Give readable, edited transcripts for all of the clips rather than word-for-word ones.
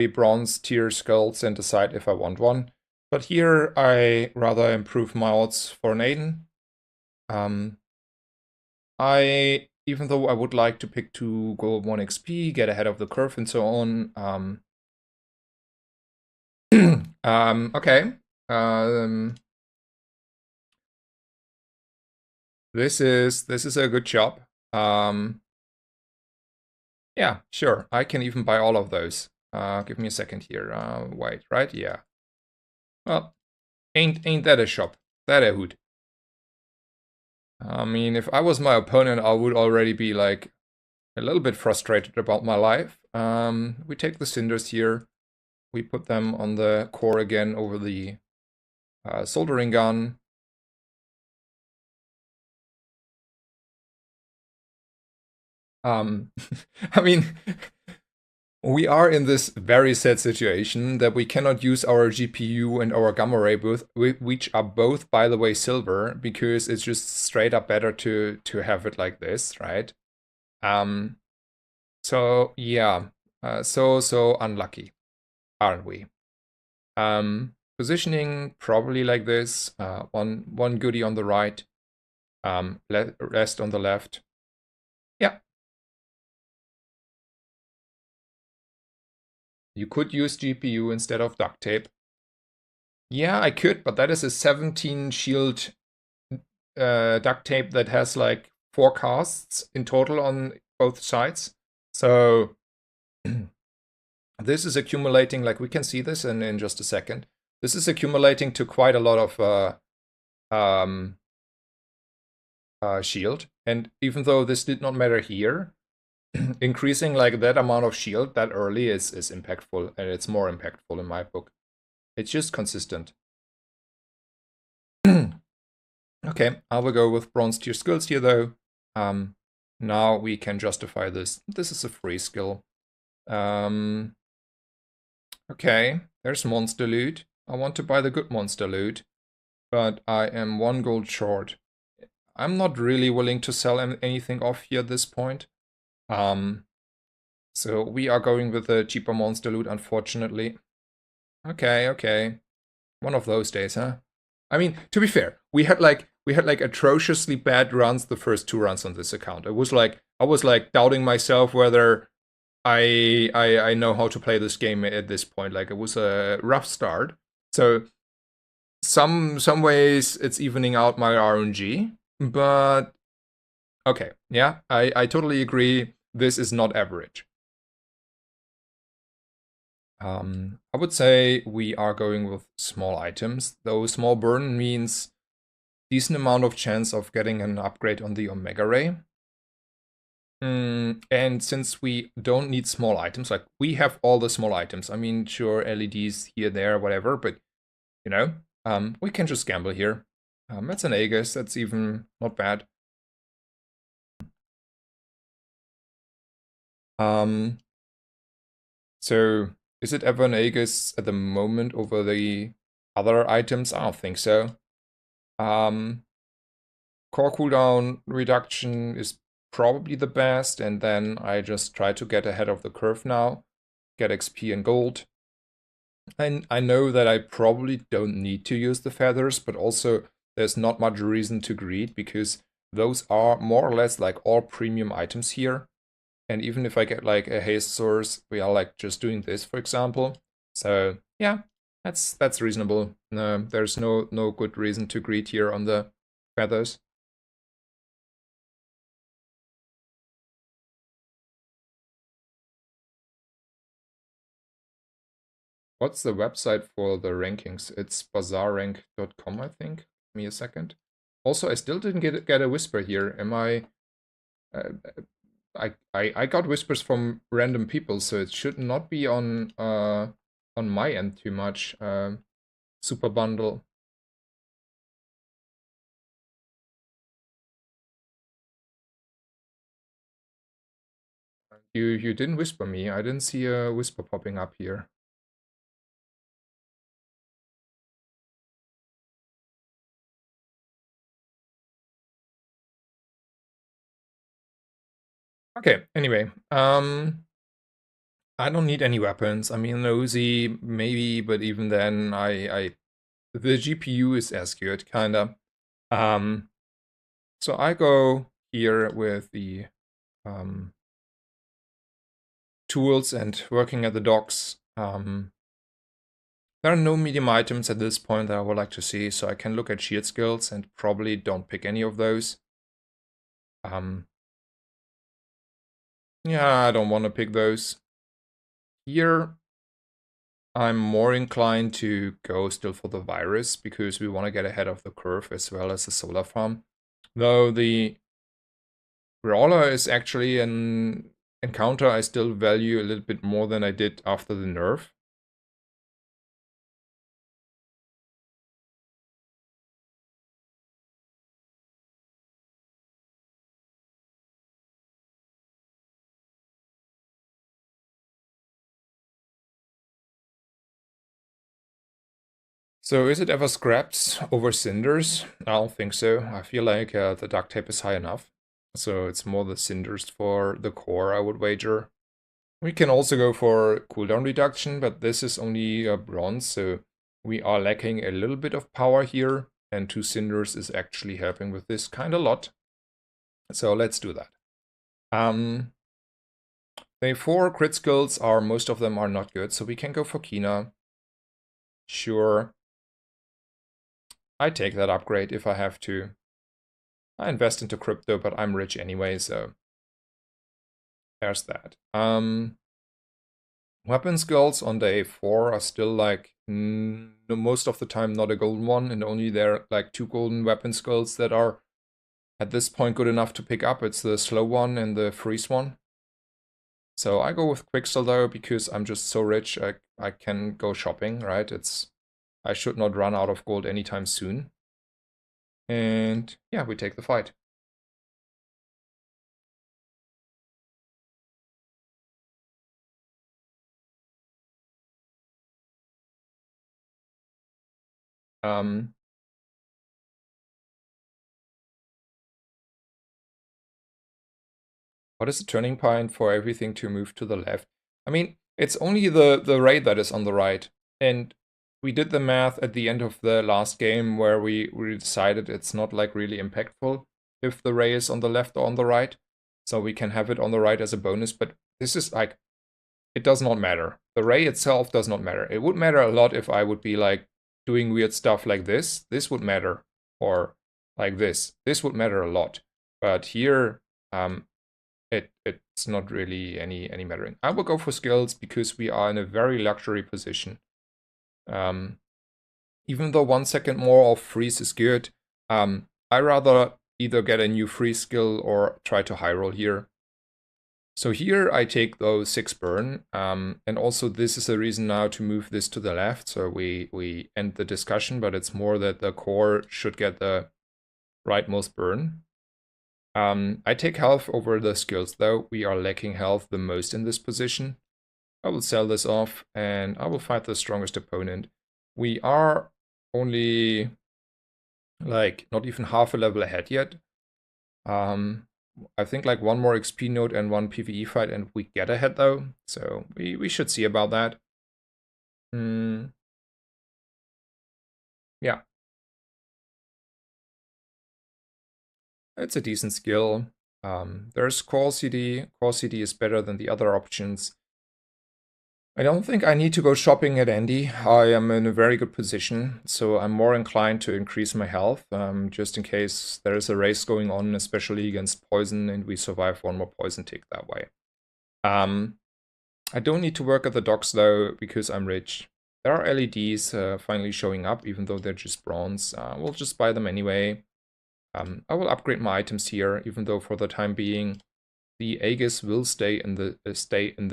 a bronze tier skulls and decide if I want one. But here I rather improve my odds for an Aiden. Even though I would like to pick 2 gold 1 XP, get ahead of the curve and so on. Okay. This is a good job. Yeah, sure. I can even buy all of those. Give me a second here. Wait, right? Yeah. Well, ain't that a shop? That a hoot. I mean, if I was my opponent, I would already be like a little bit frustrated about my life. We take the cinders here. We put them on the core again over the soldering gun. I mean, we are in this very sad situation that we cannot use our GPU and our gamma ray both, which are both, by the way, silver, because it's just straight up better to have it like this, right? So yeah, so unlucky, aren't we? Positioning probably like this. One goodie on the right, rest on the left. Yeah. You could use GPU instead of duct tape. Yeah, I could, but that is a 17 shield duct tape that has like 4 casts in total on both sides. So this is accumulating, like we can see this in just a second. This is accumulating to quite a lot of shield. And even though this did not matter here, increasing like that amount of shield that early is impactful, and it's more impactful in my book. It's just consistent. Okay, I will go with bronze tier skills here though. Now we can justify this. This is a free skill. Okay, there's monster loot. I want to buy the good monster loot, but I am 1 gold short. I'm not really willing to sell anything off here at this point. So we are going with the cheaper monster loot, unfortunately. Okay. One of those days, huh? I mean, to be fair, we had like atrociously bad runs the first 2 runs on this account. I was like doubting myself whether I know how to play this game at this point. Like, it was a rough start. So some ways it's evening out my RNG, but okay, yeah, I totally agree. This is not average. I would say we are going with small items, though small burn means decent amount of chance of getting an upgrade on the Omega Ray. And since we don't need small items, like we have all the small items. I mean, sure, LEDs here, there, whatever, but you know, we can just gamble here. That's an Aegis, that's even not bad. So is it ever an Aegis at the moment over the other items? I don't think so. Core cooldown reduction is probably the best, and then I just try to get ahead of the curve now, get XP and gold. And I know that I probably don't need to use the feathers, but also there's not much reason to greed, because those are more or less like all premium items here. And even if I get like a haste source, we are like just doing this, for example. So yeah, that's reasonable. There's no good reason to greed here on the feathers. What's the website for the rankings? It's bazaarrank.com, I think. Give me a second. Also, I still didn't get a whisper here. Am I? I got whispers from random people, so it should not be on my end too much. Super bundle. You didn't whisper me. I didn't see a whisper popping up here. Okay, anyway, I don't need any weapons. I mean, an Uzi, maybe, but even then, the GPU is as good, kinda. So I go here with the tools and working at the docks. There are no medium items at this point that I would like to see, so I can look at shield skills and probably don't pick any of those. Yeah, I don't want to pick those. Here, I'm more inclined to go still for the virus because we want to get ahead of the curve as well as the solar farm. Though the brawler is actually an encounter I still value a little bit more than I did after the nerf. So is it ever scraps over cinders? I don't think so. I feel like the duct tape is high enough. So it's more the cinders for the core, I would wager. We can also go for cooldown reduction, but this is only bronze, so we are lacking a little bit of power here, and 2 cinders is actually helping with this kind of lot. So let's do that. The 4 crit skills are, most of them are not good, so we can go for Kina. Sure. I take that upgrade if I have to. I invest into crypto, but I'm rich anyway, so there's that. Weapon skills on day 4 are still like most of the time not a golden one, and only there are like 2 golden weapon skills that are at this point good enough to pick up. It's the slow one and the freeze one. So I go with Quicksil though, because I'm just so rich I can go shopping, right? I should not run out of gold anytime soon. And yeah, we take the fight. What is the turning point for everything to move to the left? I mean, it's only the raid that is on the right. And we did the math at the end of the last game where we decided it's not like really impactful if the ray is on the left or on the right. So we can have it on the right as a bonus, but this is like, it does not matter. The ray itself does not matter. It would matter a lot if I would be like doing weird stuff like this. This would matter. Or like this. This would matter a lot. But here, it's not really any mattering. I will go for skills because we are in a very luxury position. Even though 1 second more of freeze is good, I rather either get a new freeze skill or try to high roll here. So here I take those 6 burn, and also this is a reason now to move this to the left, so we end the discussion, but it's more that the core should get the rightmost burn. I take health over the skills though. We are lacking health the most in this position. I will sell this off and I will fight the strongest opponent. We are only like not even half a level ahead yet. I think like 1 more XP node and 1 PvE fight and we get ahead though. So we should see about that. Yeah. It's a decent skill. There's Core CD. Core CD is better than the other options. I don't think I need to go shopping at Andy. I am in a very good position, so I'm more inclined to increase my health, just in case there is a race going on, especially against poison, and we survive 1 more poison tick that way. I don't need to work at the docks though, because I'm rich. There are LEDs finally showing up, even though they're just bronze. We'll just buy them anyway. I will upgrade my items here, even though for the time being, the Aegis will stay in the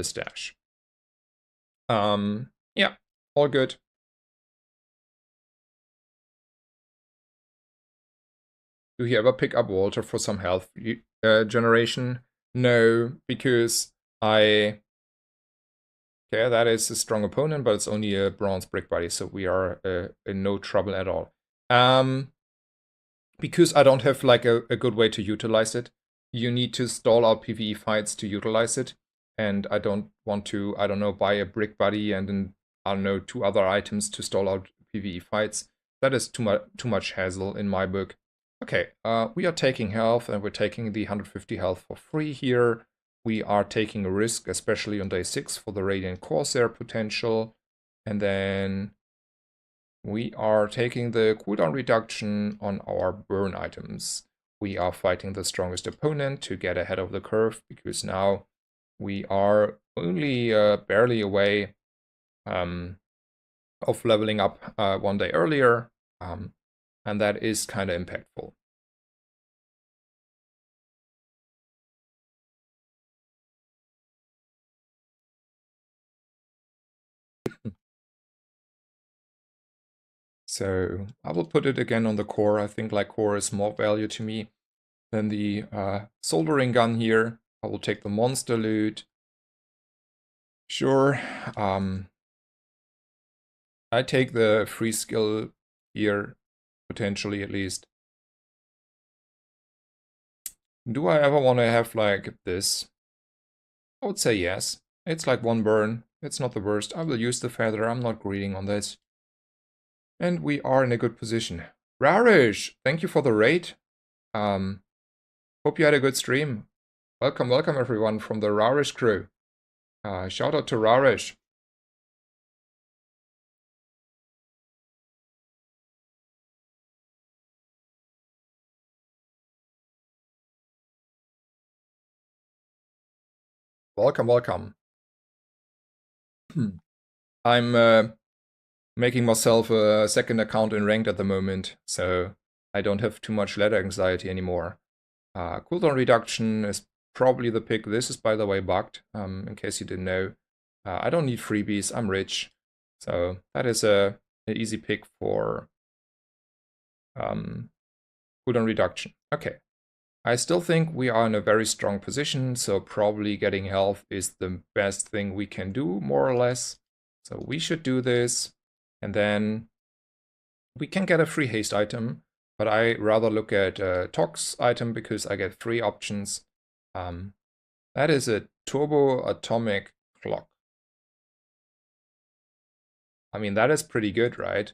stash. Yeah, all good. Do you ever pick up Walter for some health generation? No, because okay, that is a strong opponent, but it's only a bronze brick body, so we are in no trouble at all. Because I don't have like a good way to utilize it. You need to stall out PvE fights to utilize it. and I don't want to, I don't know, buy a brick buddy and then, I don't know, 2 other items to stall out PvE fights. That is too much hassle in my book. Okay, we are taking health, and we're taking the 150 health for free here. We are taking a risk, especially on day 6, for the Radiant Corsair potential. And then we are taking the cooldown reduction on our burn items. We are fighting the strongest opponent to get ahead of the curve, because now we are only barely away of leveling up 1 day earlier, and that is kind of impactful. So I will put it again on the core. I think like core is more value to me than the soldering gun here. I will take the monster loot. Sure. I take the free skill here, potentially at least. Do I ever want to have like this? I would say yes. It's like 1 burn. It's not the worst. I will use the feather. I'm not greeding on this. And we are in a good position. Rarish, thank you for the raid. Hope you had a good stream. Welcome everyone from the Rarish crew. Shout out to Rarish. Welcome. I'm making myself a second account in ranked at the moment, so I don't have too much ladder anxiety anymore. Cooldown reduction is probably the pick. This is, by the way, bugged, in case you didn't know. I don't need freebies, I'm rich. So that is an easy pick for cooldown reduction. Okay. I still think we are in a very strong position, so probably getting health is the best thing we can do, more or less. So we should do this, and then we can get a free haste item, but I rather look at a Tox item because I get 3 options. That is a turbo atomic clock. I mean, that is pretty good, right?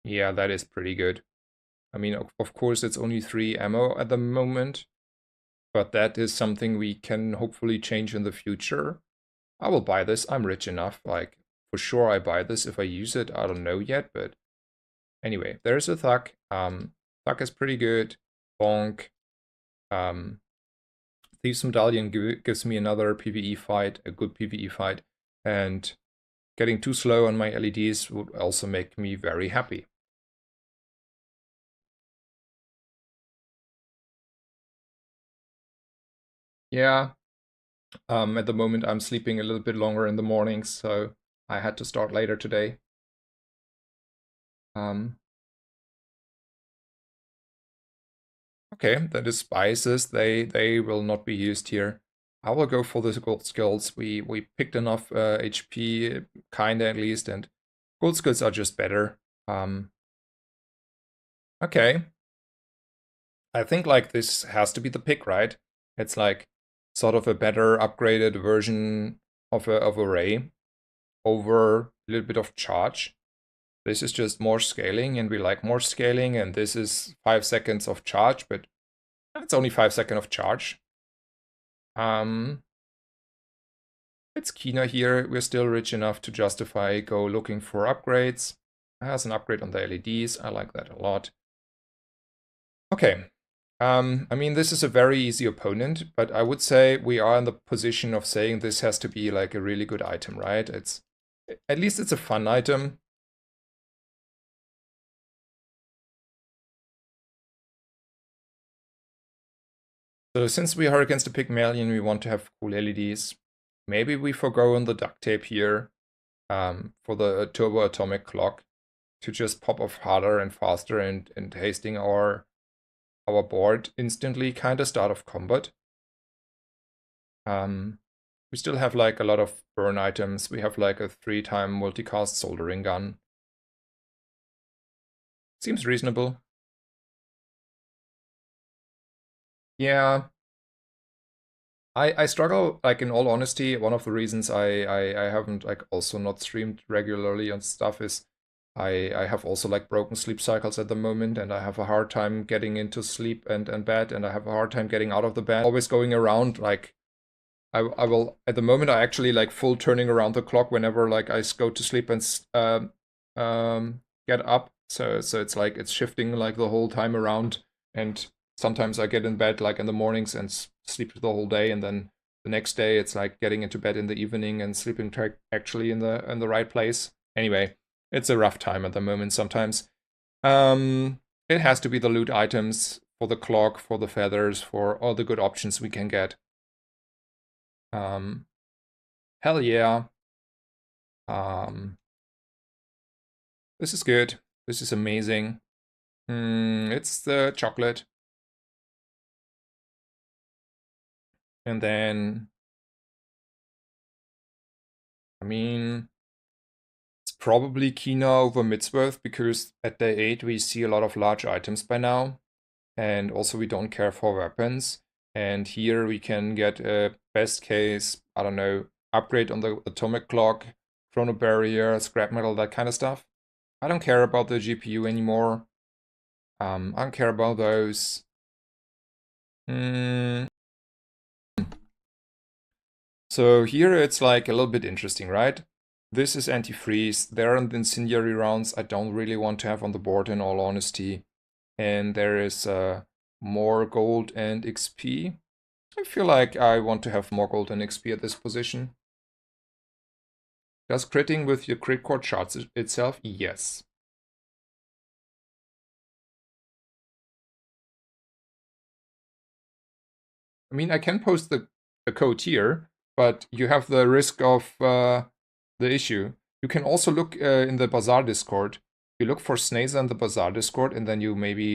Yeah, that is pretty good. I mean, of course, it's only 3 ammo at the moment, but that is something we can hopefully change in the future. I will buy this. I'm rich enough. Like, for sure I buy this. If I use it, I don't know yet, but anyway, there's a Thug. Thug is pretty good. Bonk. Thieves Medallion gives me another PvE fight, a good PvE fight, and getting too slow on my LEDs would also make me very happy. Yeah, at the moment I'm sleeping a little bit longer in the mornings, so I had to start later today. Okay, that is spices. They will not be used here. I will go for the gold skills. We picked enough HP, kinda at least, and gold skills are just better. Okay. I think like this has to be the pick, right? It's like sort of a better upgraded version of a ray over a little bit of charge. This is just more scaling, and we like more scaling, and this is 5 seconds of charge, but it's only 5 seconds of charge. It's Kina here. We're still rich enough to justify go looking for upgrades. It has an upgrade on the LEDs. I like that a lot. Okay. I mean, this is a very easy opponent, but I would say we are in the position of saying this has to be like a really good item, right? It's at least it's a fun item. So since we are against the Pygmalion, we want to have cool LEDs. Maybe we forgo on the duct tape here for the turbo atomic clock to just pop off harder and faster and hasting our board instantly, kind of start of combat. We still have like a lot of burn items. We have like a 3-time multicast soldering gun. Seems reasonable. Yeah, I struggle, like, in all honesty. One of the reasons I haven't, like, also not streamed regularly and stuff is I have also, like, broken sleep cycles at the moment, and I have a hard time getting into sleep and bed, and I have a hard time getting out of the bed. Always going around, like, I will, at the moment, I actually, like, full turning around the clock whenever, like, I go to sleep and get up. So it's like it's shifting, like, the whole time around, and sometimes I get in bed, like, in the mornings and sleep the whole day, and then the next day it's like getting into bed in the evening and sleeping actually in the right place. Anyway, it's a rough time at the moment sometimes. It has to be the loot items for the clock, for the feathers, for all the good options we can get. Um, Hell yeah. This is good. This is amazing. It's the chocolate. And then, I mean, it's probably Kina over Midsworth, because at day 8 we see a lot of large items by now. And also we don't care for weapons. And here we can get a best case, I don't know, upgrade on the atomic clock, chrono barrier, scrap metal, that kind of stuff. I don't care about the GPU anymore. I don't care about those. So here it's like a little bit interesting, right? This is anti-freeze. There are the incendiary rounds I don't really want to have on the board, in all honesty. And there is more gold and XP. I feel like I want to have more gold and XP at this position. Does critting with your crit core charts itself? Yes. I mean, I can post the code here, but you have the risk of the issue. You can also look in the Bazaar Discord. You look for Snazer in the Bazaar Discord, and then you maybe